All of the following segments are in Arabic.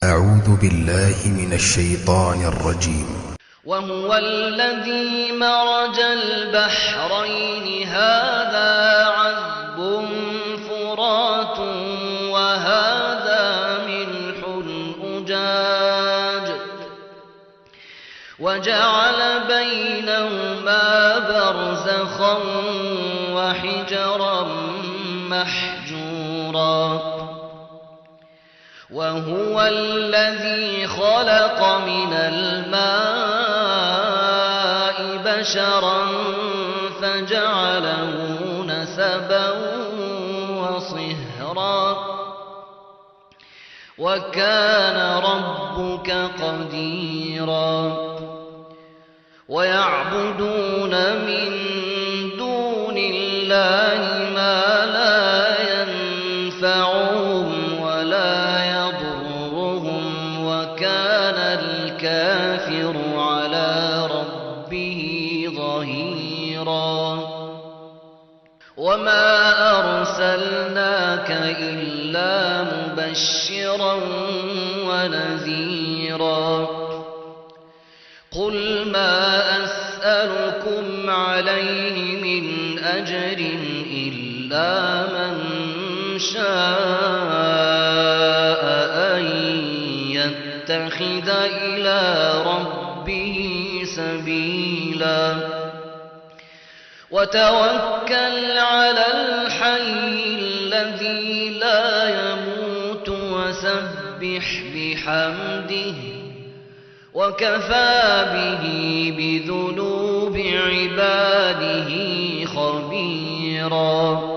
أعوذ بالله من الشيطان الرجيم. وهو الذي مرج البحرين هذا عذب فرات وهذا ملح أجاج وجعل بينهما برزخا وحجرا محجورا وهو الذي خلق من الماء بشرا فجعله نسبا وصهرا وكان ربك قديرا ويعبدون من دون الله ما لا ينفعهم ولا يضرهم وكان الكافر على ربه ظهيرا وما أرسلناك إلا مبشرا ونذيرا قل ما أسألكم عليه من أجر إلا من شاء أن يتخذ إلى ربه سبيلا وتوكل على الحي الذي لا يموت وسبح بحمده وكفى به بذنوب عباده خبيرا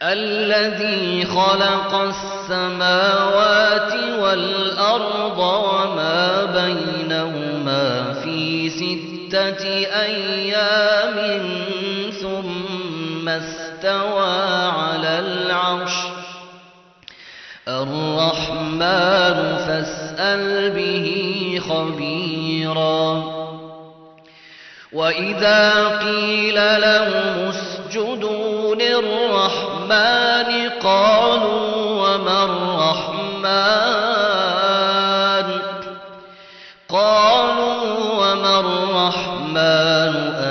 الذي خلق السماوات والأرض وما بينهما في 6 أيام ثم استوى على العرش الرحمن فاسأل به خبيرا وإذا قيل لهم اسجدوا للرحمن قالوا وما الرحمن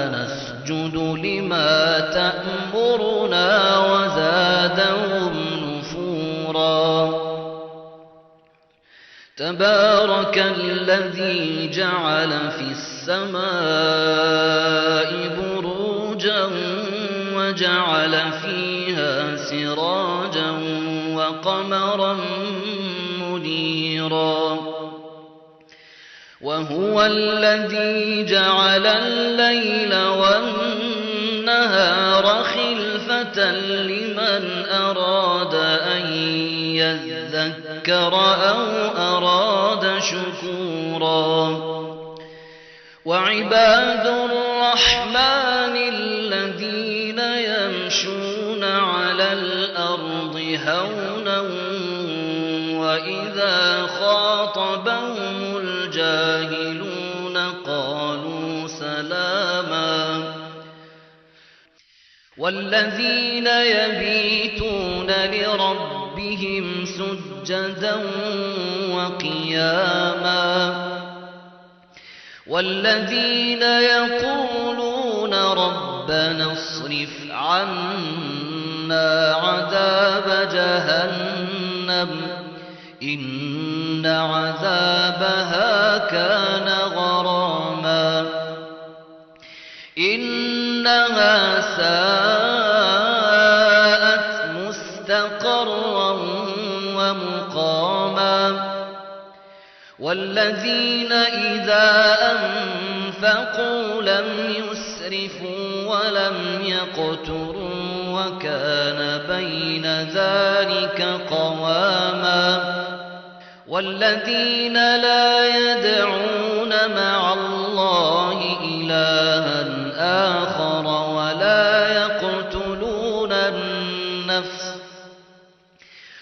أنسجد لما تأمرنا وزادهم نفورا تبارك الذي جعل في السماء بروجا وجعل فيها سراجا وقمرا منيرا وهو الذي جعل الليل والنهار خلفة لمن أراد أن يذكر أو أراد شكورا وعباد الرحمن الذين يمشون على الأرض هونا وإذا خاطبهم الجاهلون قالوا سلاما والذين يبيتون لربهم سجدا وقياما والذين يقولون ربنا اصرف عنا عذاب جهنم إن عذابها كان غراما إنها ساءت مستقرا ومقاما والذين إذا أنفقوا لم يسرفوا ولم يقتروا وكان بين ذلك قواما والذين لا يدعون مع الله إلها آخر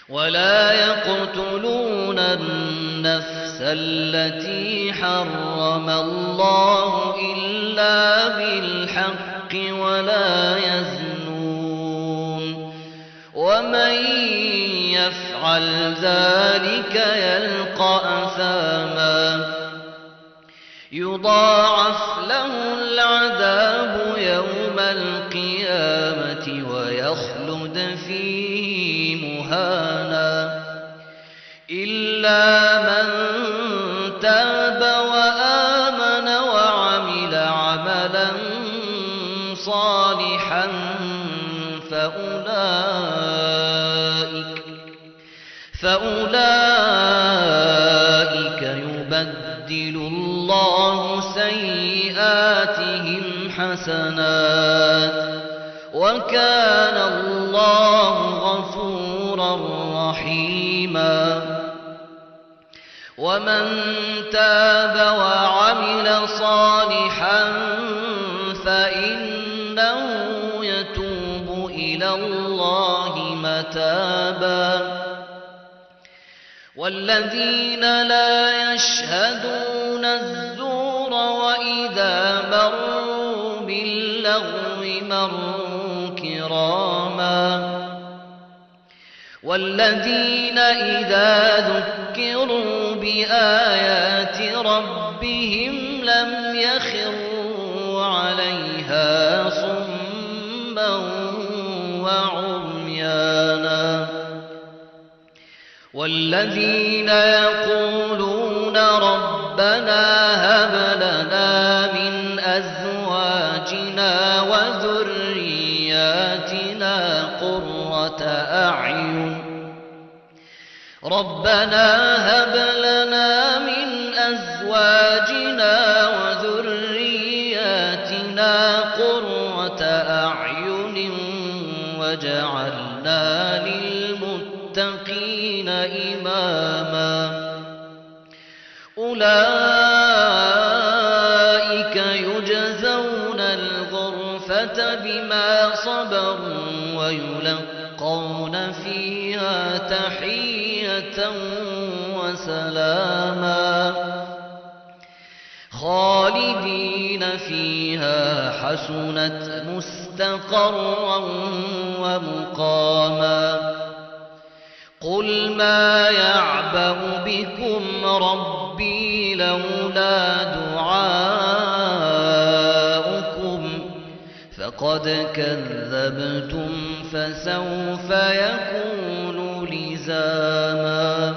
ولا يقتلون النفس التي حرم الله إلا بالحق ولا يزنون ومن يفعل يفعل ذلك يلقى أثاما يضاعف له العذاب يوم القيامة ويخلد فيه مهانا إلا من تاب وآمن وعمل عملا صالحا فأولئك يبدل الله سيئاتهم حسنات وكان الله غفورا رحيما ومن تاب وعمل صالحا فإنه يتوب إلى الله متابا والذين لا يشهدون الزور وإذا مروا باللغو مروا كراما والذين إذا ذكروا بآيات ربهم لم يخروا عليها صما وعميانا والذين يقولون ربنا هب لنا من أزواجنا وذرياتنا قرة أعين ربنا هب لنا من أزواجنا وذرياتنا قرة أعين وجعلنا للمتقين إماما أولئك يجزون الغرفة بما صبروا ويلقون فيها تحية وسلاما خالدين فيها حسنت مستقرا ومقاما قل ما يعبأ بكم ربي لولا دعاؤكم فقد كذبتم فسوف يكون لزاما